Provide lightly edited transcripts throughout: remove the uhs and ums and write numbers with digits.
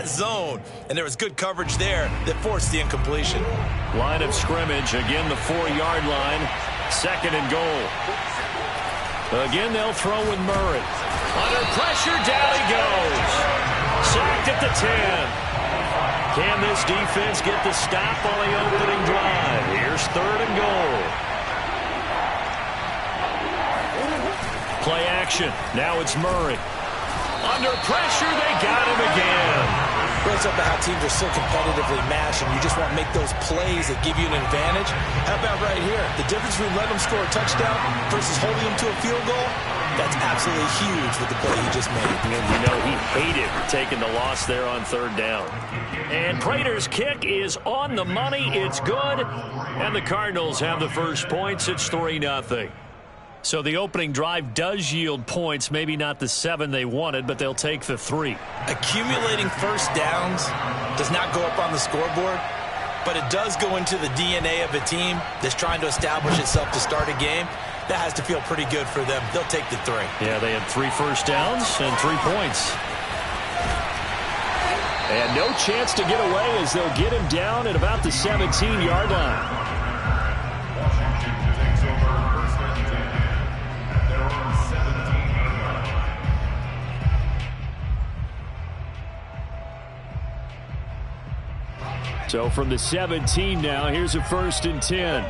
Zone, and there was good coverage there that forced the incompletion. Line of scrimmage, again the 4-yard line, 2nd and goal. Again, they'll throw with Murray. Under pressure, down he goes. Sacked at the 10. Can this defense get the stop on the opening drive? Here's 3rd and goal. Play action. Now it's Murray. Under pressure, they got him again. Goes up to how teams are so competitively matched, and you just want to make those plays that give you an advantage. How about right here? The difference between letting them score a touchdown versus holding them to a field goal, that's absolutely huge with the play he just made. And you know he hated taking the loss there on 3rd down. And Prater's kick is on the money. It's good. And the Cardinals have the first points. It's 3-0. So the opening drive does yield points, maybe not the 7 they wanted, but they'll take the 3. Accumulating first downs does not go up on the scoreboard, but it does go into the DNA of a team that's trying to establish itself to start a game. That has to feel pretty good for them. They'll take the 3. Yeah, they had 3 first downs and 3 points. And no chance to get away as they'll get him down at about the 17-yard line. So from the 17 now, here's a 1st and 10.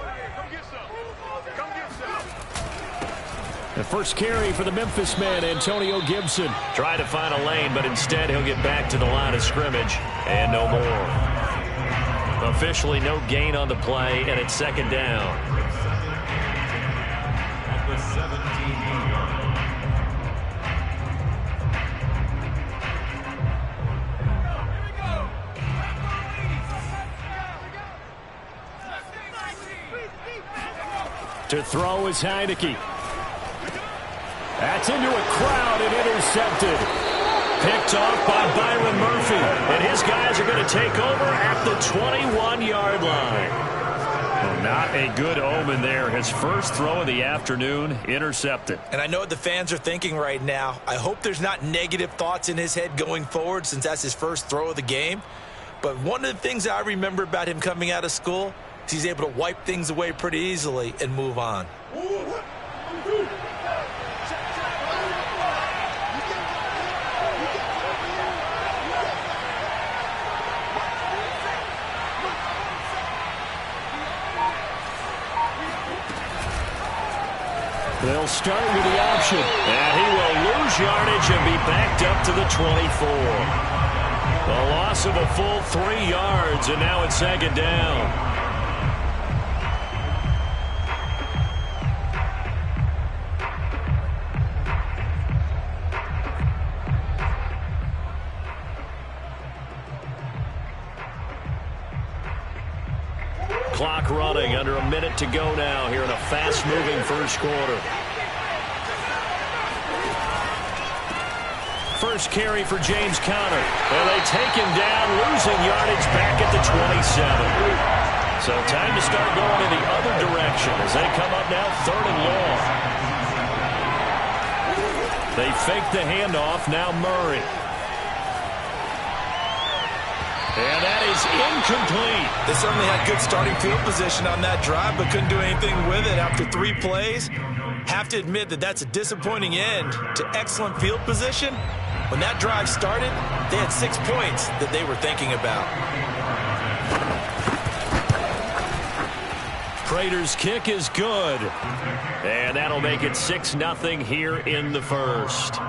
The first carry for the Memphis man, Antonio Gibson. Try to find a lane, but instead he'll get back to the line of scrimmage. And no more. Officially no gain on the play, and it's 2nd down. To throw is Heineke. That's into a crowd and intercepted. Picked off by Byron Murphy. And his guys are going to take over at the 21-yard line. Well, not a good omen there. His first throw of the afternoon intercepted. And I know what the fans are thinking right now. I hope there's not negative thoughts in his head going forward since that's his first throw of the game. But one of the things I remember about him coming out of school, he's able to wipe things away pretty easily and move on. They'll start with the option. And he will lose yardage and be backed up to the 24. A loss of a full 3 yards, and now it's 2nd down. Clock running, under a minute to go now here in a fast-moving first quarter. First carry for James Conner. And they take him down, losing yardage back at the 27. So time to start going in the other direction as they come up now 3rd and long. They fake the handoff, now Murray. And that is incomplete. They certainly had good starting field position on that drive, but couldn't do anything with it after 3 plays. Have to admit that that's a disappointing end to excellent field position. When that drive started, they had 6 points that they were thinking about. Prater's kick is good. And that'll make it 6-0 here in the first.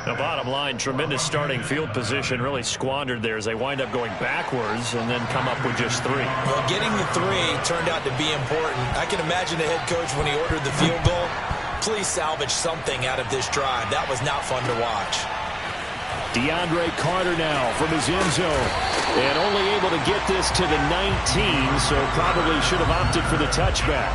The bottom line, tremendous starting field position, really squandered there as they wind up going backwards and then come up with just 3. Well, getting the 3 turned out to be important. I can imagine the head coach when he ordered the field goal, please salvage something out of this drive. That was not fun to watch. DeAndre Carter now from his end zone. And only able to get this to the 19, so probably should have opted for the touchback.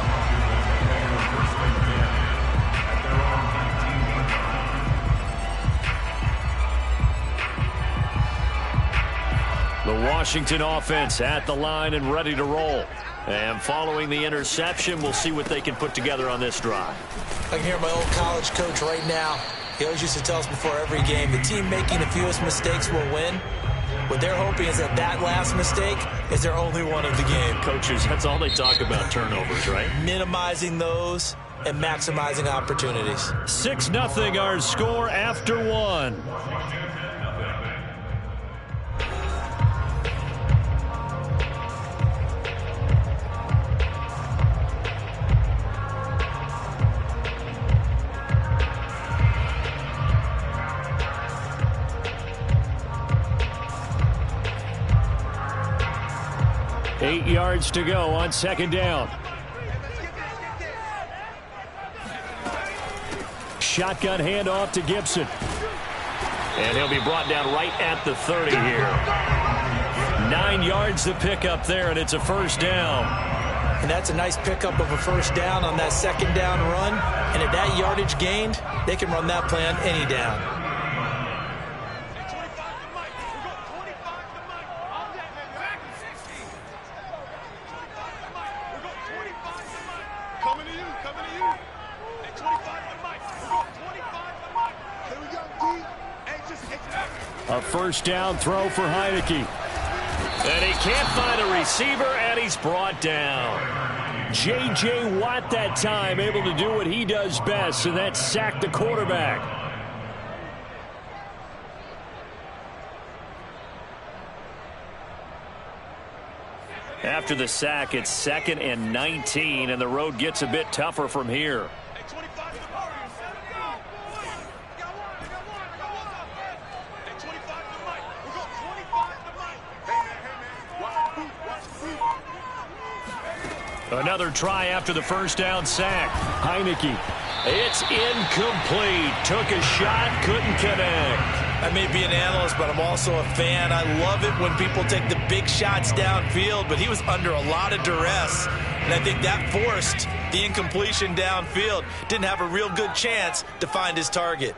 The Washington offense at the line and ready to roll. And following the interception, we'll see what they can put together on this drive. I can hear my old college coach right now. He always used to tell us before every game, the team making the fewest mistakes will win. What they're hoping is that that last mistake is their only one of the game. Coaches, that's all they talk about, turnovers, right? Minimizing those and maximizing opportunities. 6-0 our score after one. Eight yards to go on second down. Shotgun handoff to Gibson. And he'll be brought down right at the 30 here. 9 yards to pick up there, and it's a first down. And that's a nice pickup of a first down on that second down run. And at that yardage gained, they can run that play on any down. A first down throw for Heineke. And he can't find a receiver, and he's brought down. J.J. Watt that time able to do what he does best, and that's sack the quarterback. After the sack, it's 2nd and 19, and the road gets a bit tougher from here. Another try after the first down sack. Heineke. It's incomplete. Took a shot, couldn't connect. I may be an analyst, but I'm also a fan. I love it when people take the big shots downfield, but he was under a lot of duress. And I think that forced the incompletion downfield. Didn't have a real good chance to find his target.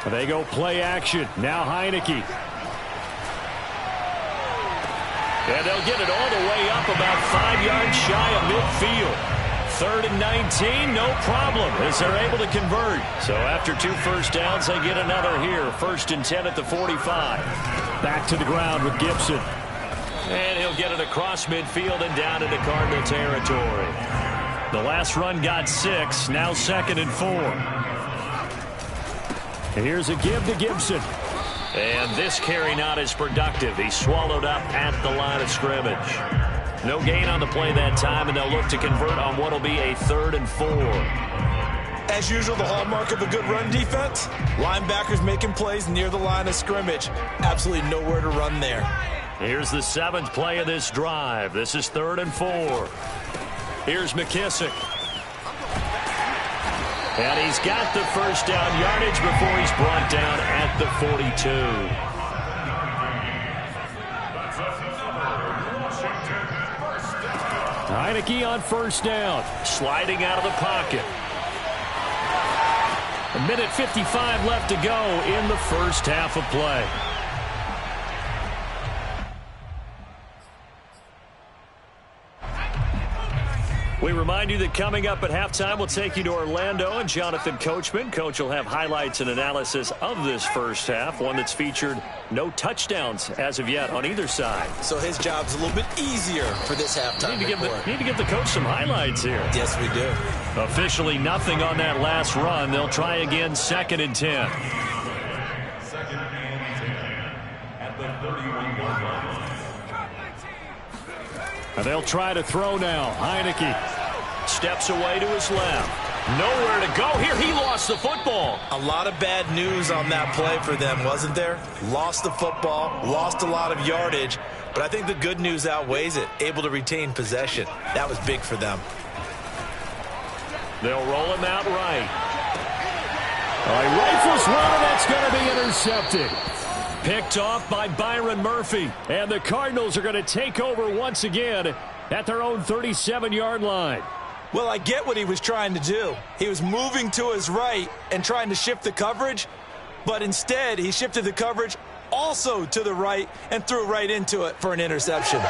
They go play action. Now Heineke. And they'll get it all the way up about 5 yards shy of midfield. 3rd and 19, no problem, as they're able to convert. So after 2 first downs, they get another here. 1st and 10 at the 45. Back to the ground with Gibson. And he'll get it across midfield and down into Cardinal territory. The last run got 6, now 2nd and 4. And here's a give to Gibson. And this carry not as productive. He's swallowed up at the line of scrimmage. No gain on the play that time, and they'll look to convert on what will be a 3rd and 4. As usual, the hallmark of a good run defense, linebackers making plays near the line of scrimmage. Absolutely nowhere to run there. Here's the 7th play of this drive. This is 3rd and 4. Here's McKissick. And he's got the first down yardage before he's brought down at the 42. Heineke on first down. Sliding out of the pocket. 1:55 left to go in the first half of play. We remind you that coming up at halftime, we'll take you to Orlando and Jonathan Coachman. Coach will have highlights and analysis of this first half, one that's featured no touchdowns as of yet on either side. So his job's a little bit easier for this halftime report. Need to give the coach some highlights here. Yes, we do. Officially nothing on that last run. They'll try again 2nd and 10. At the 31-yard line. And they'll try to throw now. Heineke steps away to his left. Nowhere to go here. He lost the football. A lot of bad news on that play for them, wasn't there? Lost the football, lost a lot of yardage, but I think the good news outweighs it. Able to retain possession. That was big for them. They'll roll him out right. He rifles one, and that's going to be intercepted. Picked off by Byron Murphy. And the Cardinals are going to take over once again at their own 37-yard line. Well, I get what he was trying to do. He was moving to his right and trying to shift the coverage, but instead he shifted the coverage also to the right and threw right into it for an interception.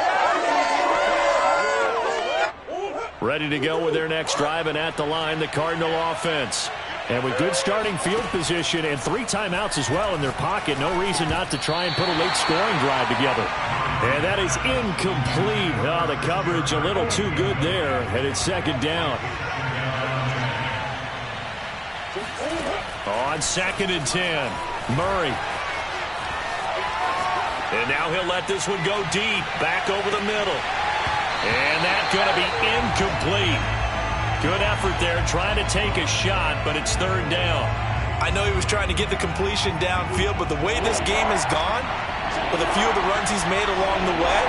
Ready to go with their next drive, and at the line, the Cardinal offense. And with good starting field position and 3 timeouts as well in their pocket, no reason not to try and put a late scoring drive together. And that is incomplete. Oh, the coverage a little too good there, and it's second down. On 2nd and 10, Murray. And now he'll let this one go deep, back over the middle. And that's going to be incomplete. Good effort there, trying to take a shot, but it's 3rd down. I know he was trying to get the completion downfield, but the way this game has gone, with a few of the runs he's made along the way,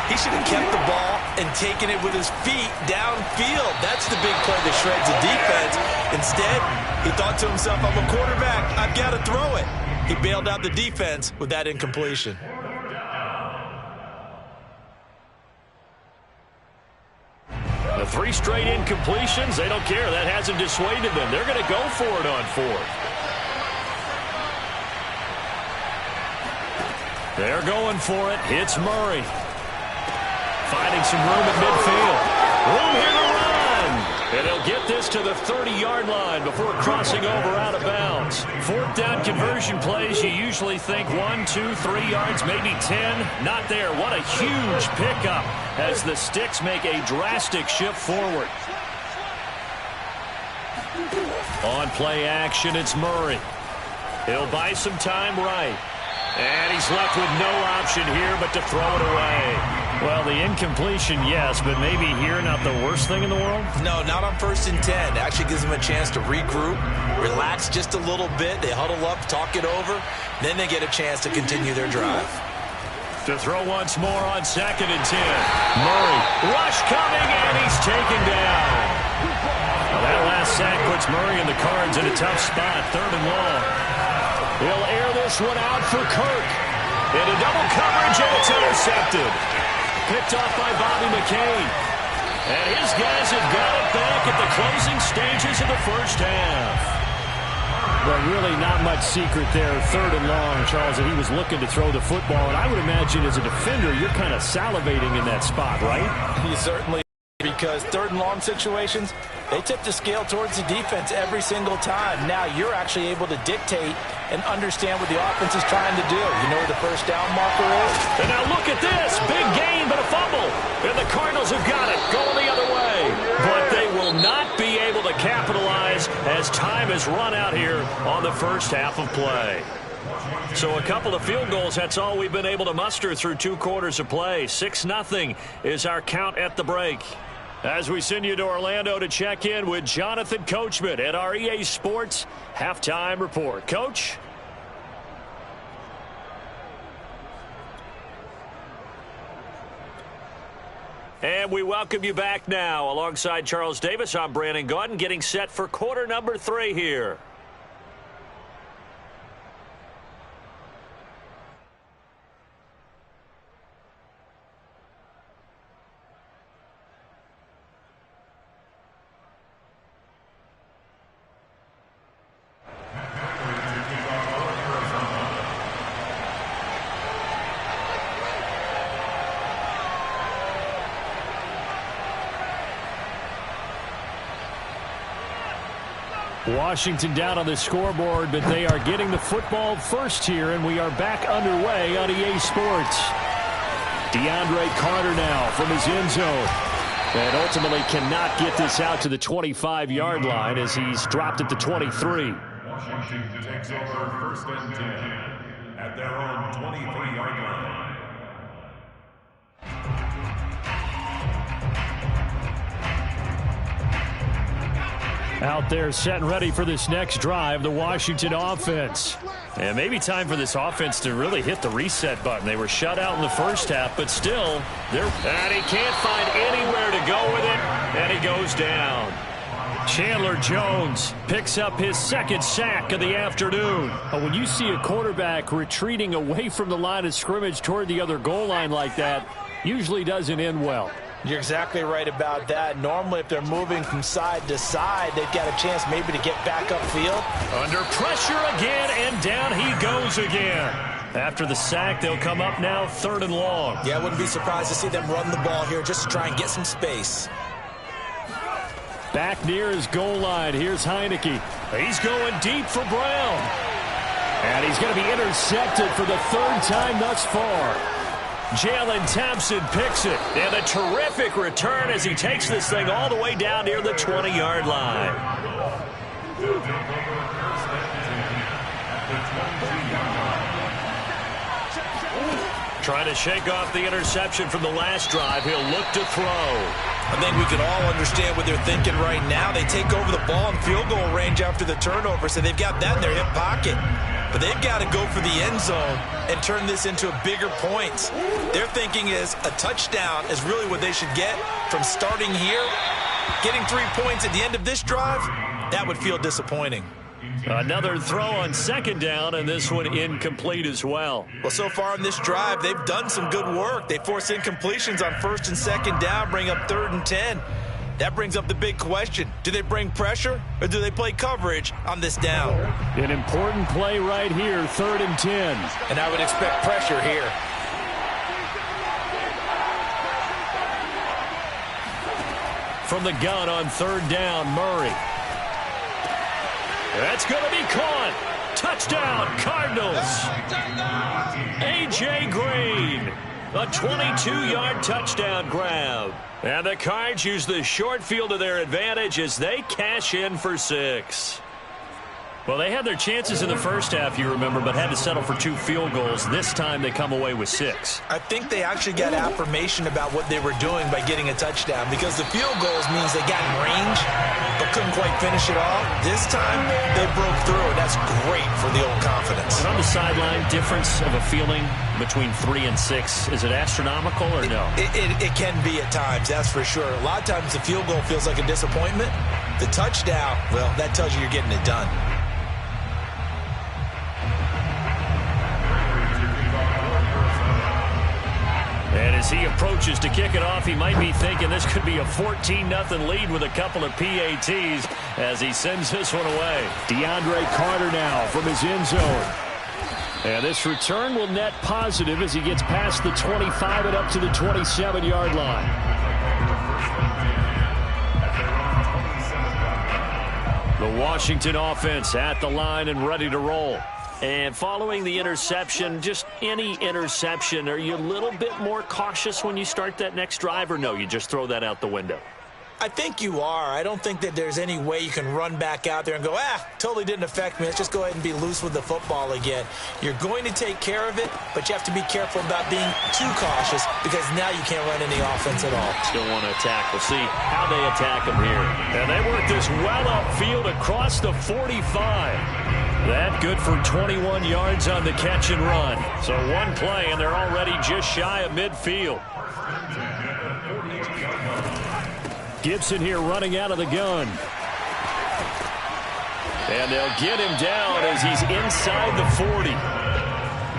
he should have kept the ball and taken it with his feet downfield. That's the big play that shreds the defense. Instead, he thought to himself, I'm a quarterback, I've got to throw it. He bailed out the defense with that incompletion. The 3 straight incompletions, they don't care. That hasn't dissuaded them. They're going to go for it on 4th. They're going for it. It's Murray. Finding some room at midfield. Room here to run. And he'll get this to the 30-yard line before crossing over out of bounds. 4th down conversion plays, you usually think 1, 2, 3 yards, maybe 10. Not there. What a huge pickup as the Sticks make a drastic shift forward. On play action, it's Murray. He'll buy some time right. And he's left with no option here but to throw it away. Well, the incompletion, yes, but maybe here not the worst thing in the world? No, not on 1st and 10. It actually gives them a chance to regroup, relax just a little bit. They huddle up, talk it over. Then they get a chance to continue their drive. To throw once more on 2nd and 10. Murray, rush coming, and he's taken down. Well, that last sack puts Murray and the Cards in a tough spot, 3rd and long. He'll air this one out for Kirk. Into double coverage, and it's intercepted. Picked off by Bobby McCain. And his guys have got it back at the closing stages of the 1st half. But really not much secret there, 3rd and long, Charles, that he was looking to throw the football. And I would imagine as a defender, you're kind of salivating in that spot, right? You certainly, because 3rd and long situations, they tip the scale towards the defense every single time. Now you're actually able to dictate and understand what the offense is trying to do. You know where the 1st down marker is? And now look at this. Big gain, but a fumble. And the Cardinals have got it, going the other way. But they will not be able to capitalize as time has run out here on the 1st half of play. So a couple of field goals, that's all we've been able to muster through 2 quarters of play. 6-0 is our count at the break. As we send you to Orlando to check in with Jonathan Coachman at our EA Sports Halftime Report. Coach? And we welcome you back now. Alongside Charles Davis, I'm Brandon Gaudin, getting set for quarter number 3 here. Washington down on the scoreboard, but they are getting the football first here, and we are back underway on EA Sports. DeAndre Carter now from his end zone. And ultimately cannot get this out to the 25-yard line as he's dropped at the 23. Washington takes over 1st and 10 at their own 23-yard line. Out there set and ready for this next drive, the Washington offense. And maybe time for this offense to really hit the reset button. They were shut out in the 1st half, but still, and he can't find anywhere to go with it, and he goes down. Chandler Jones picks up his 2nd sack of the afternoon. When you see a quarterback retreating away from the line of scrimmage toward the other goal line like that, usually doesn't end well. You're exactly right about that. Normally, if they're moving from side to side, they've got a chance maybe to get back upfield. Under pressure again, and down he goes again. After the sack, they'll come up now 3rd and long. Yeah, I wouldn't be surprised to see them run the ball here just to try and get some space. Back near his goal line. Here's Heineke. He's going deep for Brown. And he's going to be intercepted for the third time thus far. Jalen Thompson picks it. And a terrific return as he takes this thing all the way down near the 20-yard line. Trying to shake off the interception from the last drive. He'll look to throw. I think we can all understand what they're thinking right now. They take over the ball in field goal range after the turnover, so they've got that in their hip pocket. But they've got to go for the end zone and turn this into bigger points. Their thinking is a touchdown is really what they should get from starting here. Getting 3 points at the end of this drive, that would feel disappointing. Another throw on second down, and this one incomplete as well. Well, so far in this drive, they've done some good work. They force incompletions on first and second down, bring up 3rd and 10. That brings up the big question. Do they bring pressure, or do they play coverage on this down? An important play right here, 3rd and 10. And I would expect pressure here. From the gun on 3rd down, Murray. That's going to be caught. Touchdown, Cardinals. A.J. Green. A 22-yard touchdown grab. And the Cards use the short field to their advantage as they cash in for 6. Well, they had their chances in the first half, you remember, but had to settle for 2 field goals. This time they come away with 6. I think they actually got affirmation about what they were doing by getting a touchdown, because the field goals means they got in range but couldn't quite finish it off. This time they broke through, and that's great for the old confidence. And on the sideline, difference of a feeling between 3 and 6, is it astronomical or no? It can be at times, that's for sure. A lot of times the field goal feels like a disappointment. The touchdown, well, that tells you you're getting it done. And as he approaches to kick it off, he might be thinking this could be a 14-0 lead with a couple of PATs as he sends this one away. DeAndre Carter now from his end zone. And this return will net positive as he gets past the 25 and up to the 27-yard line. The Washington offense at the line and ready to roll. And following the interception, just any interception, are you a little bit more cautious when you start that next drive, or no, you just throw that out the window? I think you are. I don't think that there's any way you can run back out there and go, totally didn't affect me. Let's just go ahead and be loose with the football again. You're going to take care of it, but you have to be careful about being too cautious, because now you can't run any offense at all. Still want to attack. We'll see how they attack them here. And they work this well upfield across the 45. That good for 21 yards on the catch and run. So one play, and they're already just shy of midfield. Gibson here running out of the gun. And they'll get him down as he's inside the 40.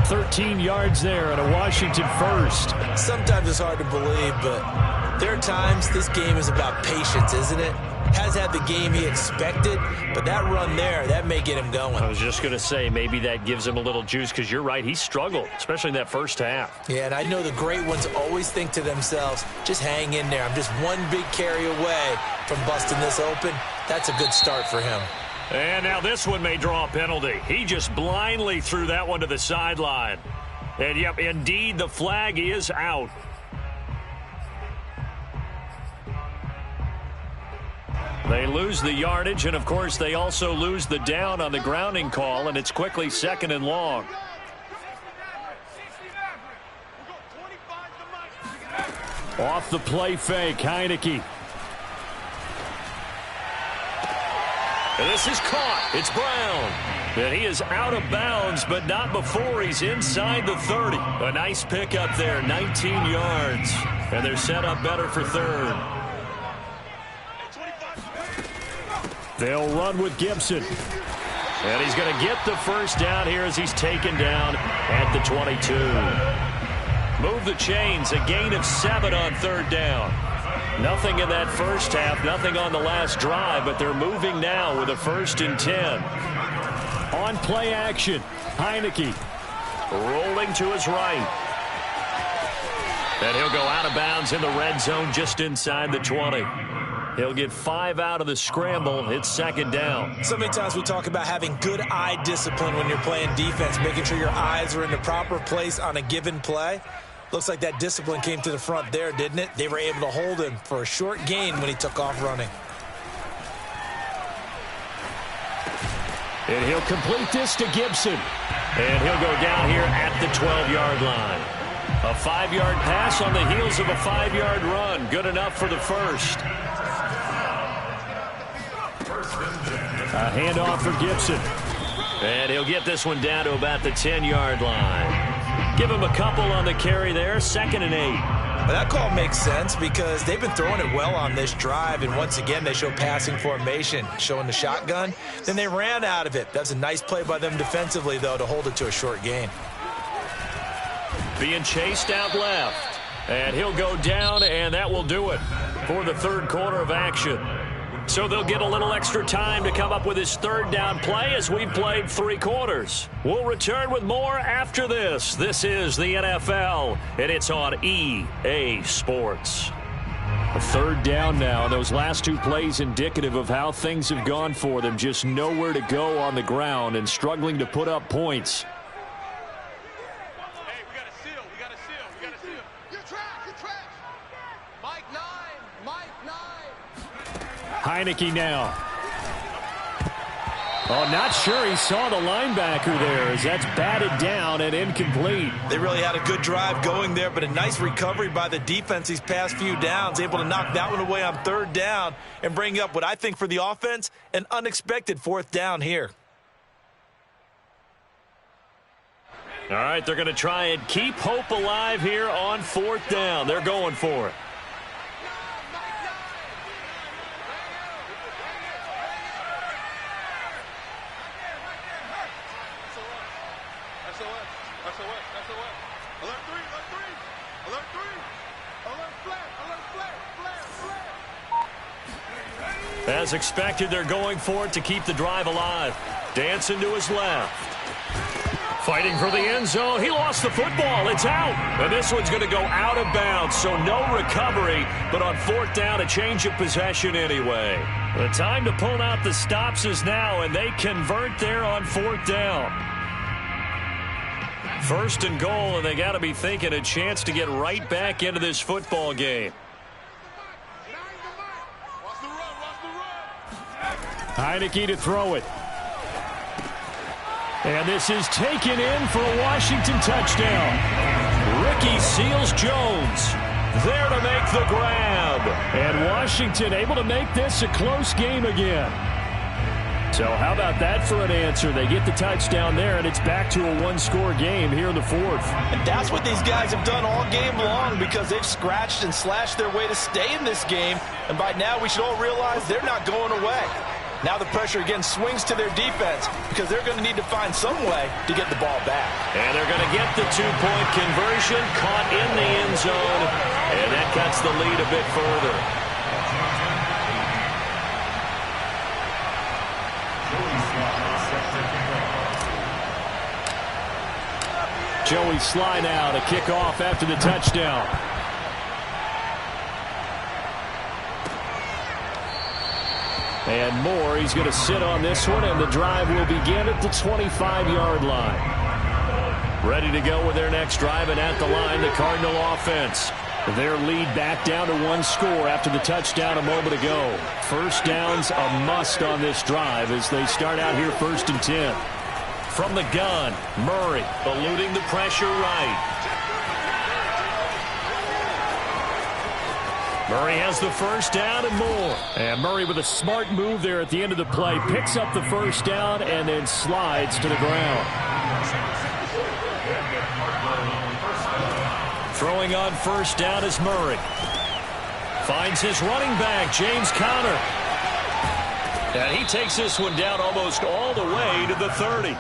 13 yards there and a Washington first. Sometimes it's hard to believe, but there are times this game is about patience, isn't it? Has had the game he expected, but that run there, that may get him going. I was just going to say, maybe that gives him a little juice, because you're right, he struggled, especially in that first half. Yeah, and I know the great ones always think to themselves, just hang in there. I'm just one big carry away from busting this open. That's a good start for him. And now this one may draw a penalty. He just blindly threw that one to the sideline. And, yep, indeed, the flag is out. They lose the yardage, and, of course, they also lose the down on the grounding call, and it's quickly 2nd and long. Off the play fake, Heineke. And this is caught. It's Brown. And he is out of bounds, but not before he's inside the 30. A nice pick up there, 19 yards. And they're set up better for 3rd. They'll run with Gibson. And he's going to get the first down here as he's taken down at the 22. Move the chains, a gain of 7 on 3rd down. Nothing in that first half, nothing on the last drive, but they're moving now with a 1st and 10. On play action, Heineke rolling to his right. And he'll go out of bounds in the red zone just inside the 20. He'll get 5 out of the scramble. It's second down. So many times we talk about having good eye discipline when you're playing defense, making sure your eyes are in the proper place on a given play. Looks like that discipline came to the front there, didn't it? They were able to hold him for a short gain when he took off running. And he'll complete this to Gibson. And he'll go down here at the 12-yard line. A 5-yard pass on the heels of a 5-yard run. Good enough for the first. A handoff for Gibson. And he'll get this one down to about the 10-yard line. Give him a couple on the carry there. 2nd and 8. Well, that call makes sense because they've been throwing it well on this drive, and once again they show passing formation, showing the shotgun. Then they ran out of it. That's a nice play by them defensively, though, to hold it to a short gain. Being chased out left. And he'll go down, and that will do it for the third quarter of action. So they'll get a little extra time to come up with his third down play as we've played 3 quarters. We'll return with more after this. This is the NFL, and it's on EA Sports. A third down now. Those last 2 plays indicative of how things have gone for them. Just nowhere to go on the ground and struggling to put up points. Hey, we got a seal. We got a seal. We got a seal. You're trash. You're trash. Mike 9. Mike 9. Heineke now. Oh, not sure he saw the linebacker there as that's batted down and incomplete. They really had a good drive going there, but a nice recovery by the defense these past few downs, able to knock that one away on third down and bring up what I think for the offense, an unexpected 4th down here. All right, they're going to try and keep hope alive here on 4th down. They're going for it. As expected, they're going for it to keep the drive alive. Dancing to his left. Fighting for the end zone. He lost the football. It's out. And this one's going to go out of bounds, so no recovery. But on 4th down, a change of possession anyway. The time to pull out the stops is now, and they convert there on 4th down. 1st and goal, and they got to be thinking a chance to get right back into this football game. Heineke to throw it. And this is taken in for a Washington touchdown. Ricky Seals-Jones there to make the grab. And Washington able to make this a close game again. So how about that for an answer? They get the touchdown there, and it's back to a 1-score game here in the 4th. And that's what these guys have done all game long because they've scratched and slashed their way to stay in this game. And by now we should all realize they're not going away. Now the pressure again swings to their defense because they're going to need to find some way to get the ball back. And they're going to get the 2-point conversion, caught in the end zone, and that cuts the lead a bit further. Joey Sly now to kick off after the touchdown. And Moore, he's going to sit on this one, and the drive will begin at the 25-yard line. Ready to go with their next drive, and at the line, the Cardinal offense. Their lead back down to 1 score after the touchdown a moment ago. 1st down's a must on this drive as they start out here 1st and 10. From the gun, Murray eluding the pressure right. Murray has the 1st down and more. And Murray with a smart move there at the end of the play. Picks up the 1st down and then slides to the ground. Throwing on 1st down is Murray. Finds his running back, James Conner. And he takes this one down almost all the way to the 30.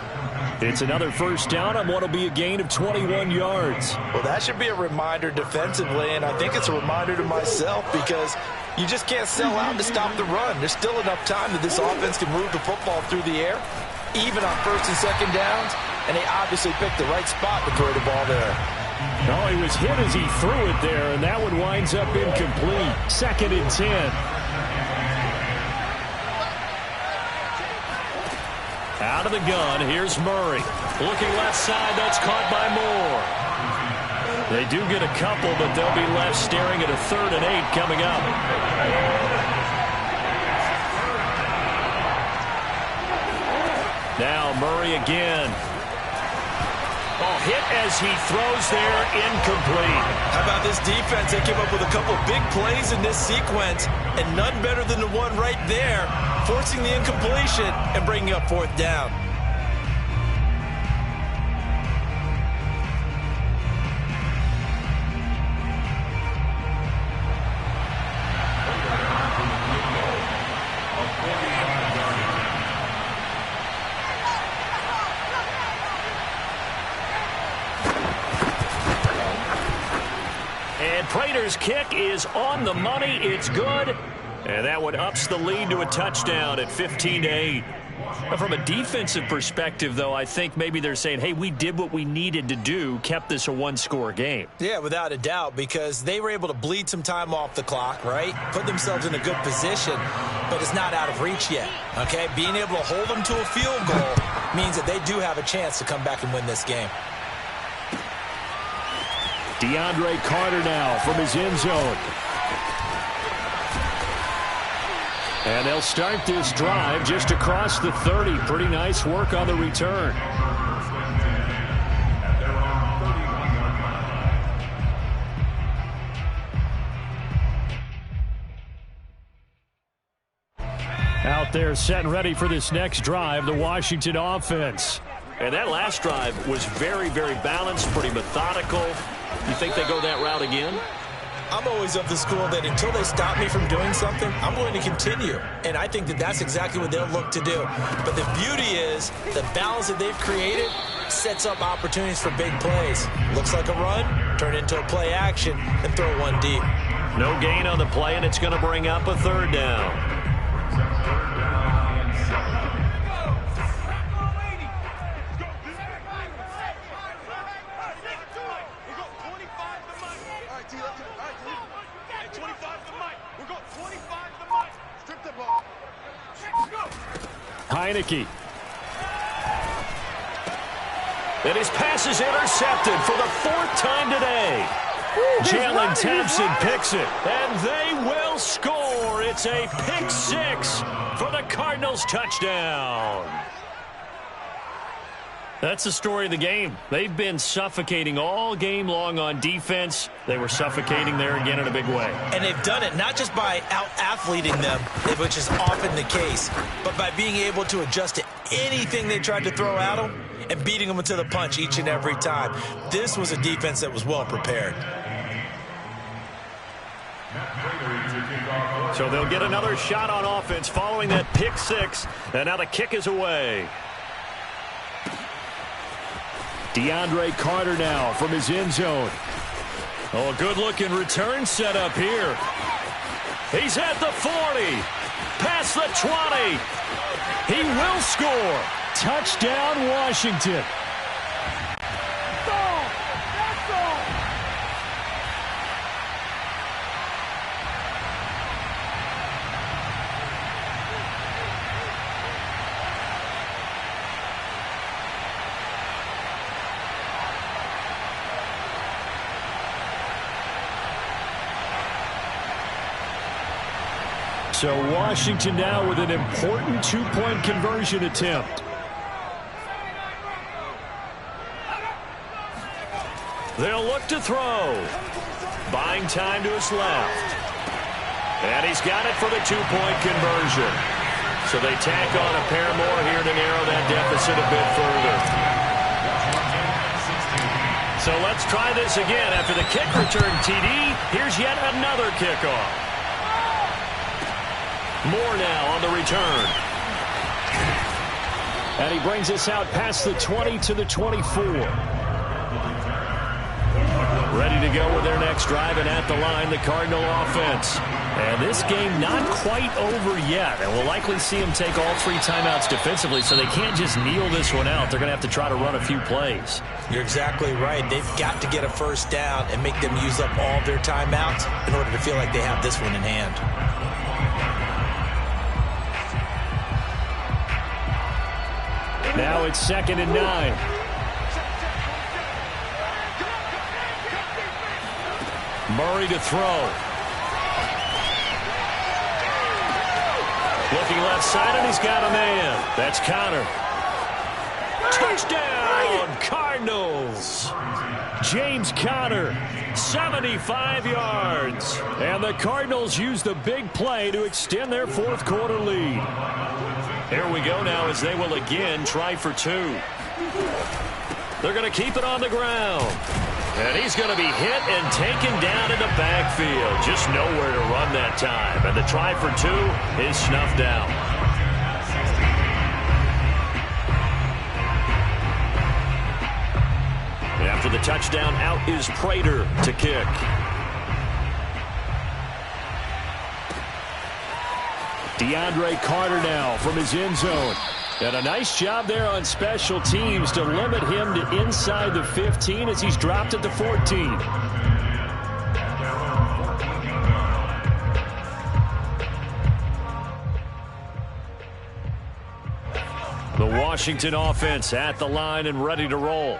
It's another 1st down on what will be a gain of 21 yards. Well, that should be a reminder defensively, and I think it's a reminder to myself because you just can't sell out to stop the run. There's still enough time that this offense can move the football through the air, even on 1st and 2nd downs, and they obviously picked the right spot to throw the ball there. No, he was hit as he threw it there, and that one winds up incomplete. 2nd and 10. Out of the gun, here's Murray. Looking left side, that's caught by Moore. They do get a couple, but they'll be left staring at a 3rd and 8 coming up. Now Murray again. Oh, hit as he throws there, incomplete. How about this defense? They came up with a couple big plays in this sequence, and none better than the one right there, forcing the incompletion and bringing up 4th down. And Prater's kick is on the money. It's good. And that one ups the lead to a touchdown at 15-8. From a defensive perspective, though, I think maybe they're saying, hey, we did what we needed to do, kept this a 1-score game. Yeah, without a doubt, because they were able to bleed some time off the clock, right? Put themselves in a good position, but it's not out of reach yet, okay? Being able to hold them to a field goal means that they do have a chance to come back and win this game. DeAndre Carter now from his end zone. And they'll start this drive just across the 30. Pretty nice work on the return. Out there set and ready for this next drive, the Washington offense. And that last drive was very, very balanced, pretty methodical. You think they go that route again? I'm always of the school that until they stop me from doing something, I'm going to continue. And I think that that's exactly what they'll look to do. But the beauty is the balance that they've created sets up opportunities for big plays. Looks like a run, turn into a play action, and throw one deep. No gain on the play, and it's going to bring up a 3rd down. Heineke. And his pass is intercepted for the 4th time today. Jalen Thompson picks it, and they will score. It's a pick 6 for the Cardinals touchdown. That's the story of the game. They've been suffocating all game long on defense. They were suffocating there again in a big way. And they've done it not just by out-athleting them, which is often the case, but by being able to adjust to anything they tried to throw at them and beating them to the punch each and every time. This was a defense that was well prepared. So they'll get another shot on offense following that pick 6, and now the kick is away. DeAndre Carter now from his end zone. Oh, a good-looking return set up here. He's at the 40. Past the 20. He will score. Touchdown, Washington. So Washington now with an important 2-point conversion attempt. They'll look to throw. Buying time to his left. And he's got it for the 2-point conversion. So they tack on a pair more here to narrow that deficit a bit further. So let's try this again. After the kick return TD, here's yet another kickoff. Moore now on the return. And he brings us out past the 20 to the 24. Ready to go with their next drive, and at the line, the Cardinal offense. And this game not quite over yet. And we'll likely see them take all 3 timeouts defensively, so they can't just kneel this one out. They're going to have to try to run a few plays. You're exactly right. They've got to get a first down and make them use up all their timeouts in order to feel like they have this one in hand. Now it's 2nd and 9. Murray to throw. Looking left side, and he's got a man. That's Conner. Touchdown, Cardinals. James Conner, 75 yards. And the Cardinals use the big play to extend their fourth quarter lead. Here we go now as they will again try for 2. They're going to keep it on the ground. And he's going to be hit and taken down in the backfield. Just nowhere to run that time. And the try for 2 is snuffed out. After the touchdown, out is Prater to kick. DeAndre Carter now from his end zone. And a nice job there on special teams to limit him to inside the 15 as he's dropped at the 14. The Washington offense at the line and ready to roll.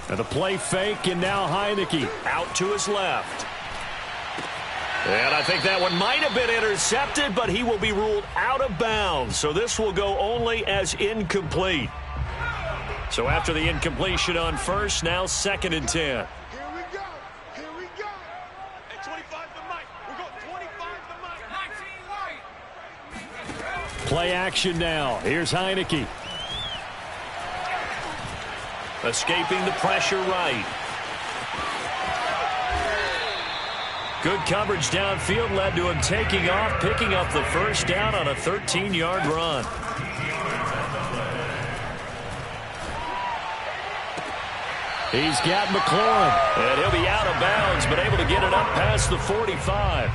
And the play fake, and now Heineke out to his left. And I think that one might have been intercepted, but he will be ruled out of bounds. So this will go only as incomplete. So after the incompletion on first, now 2nd and 10. Here we go. Here we go. At 25 to Mike. We're going 25 to Mike. 19 right. Play action now. Here's Heineke. Escaping the pressure right. Good coverage downfield led to him taking off, picking up the first down on a 13-yard run. He's got McLaurin. And he'll be out of bounds, but able to get it up past the 45.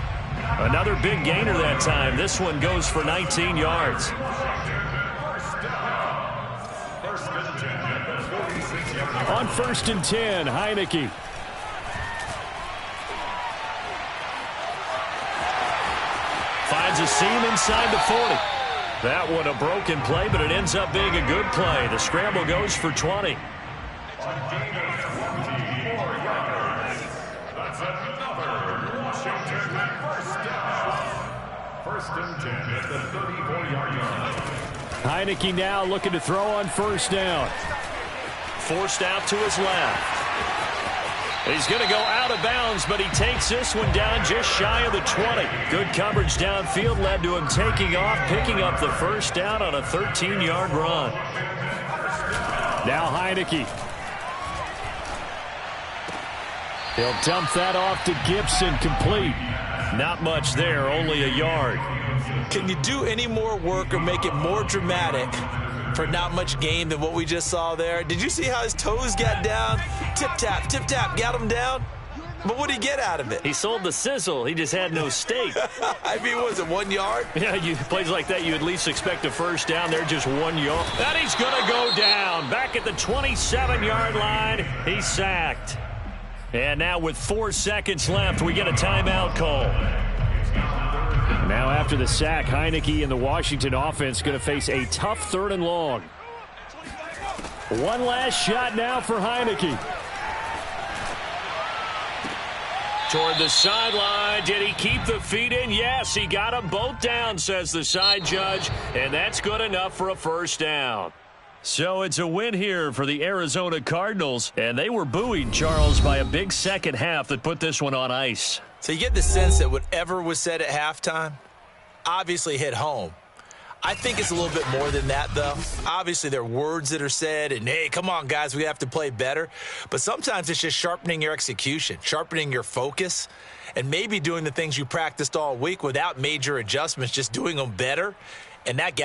Another big gainer that time. This one goes for 19 yards. On 1st and 10, Heineke. Finds a seam inside the 40. That one a broken play, but it ends up being a good play. The scramble goes for 20. That's another Washington first down. 1st and 10 at the 34-yard line. Heineke now looking to throw on 1st down. Forced out to his left. He's going to go out of bounds, but he takes this one down just shy of the 20. Good coverage downfield led to him taking off, picking up the first down on a 13-yard run. Now Heineke. He'll dump that off to Gibson, complete. Not much there, only a yard. Can you do any more work or make it more dramatic for not much gain than what we just saw there? Did you see how his toes got down? Tip-tap, got him down. But what did he get out of it? He sold the sizzle. He just had no steak. I mean, was it 1 yard? Yeah, plays like that, you at least expect a first down. They're just 1 yard. And he's going to go down. Back at the 27-yard line, he's sacked. And now with 4 seconds left, we get a timeout call. Now after the sack, Heineke and the Washington offense going to face a tough 3rd and long. One last shot now for Heineke. Toward the sideline. Did he keep the feet in? Yes, he got them both down, says the side judge. And that's good enough for a first down. So it's a win here for the Arizona Cardinals. And they were buoyed, Charles, by a big second half that put this one on ice. So you get the sense that whatever was said at halftime obviously hit home. I think it's a little bit more than that, though. Obviously, there are words that are said, and, hey, come on, guys, we have to play better. But sometimes it's just sharpening your execution, sharpening your focus, and maybe doing the things you practiced all week without major adjustments, just doing them better. And that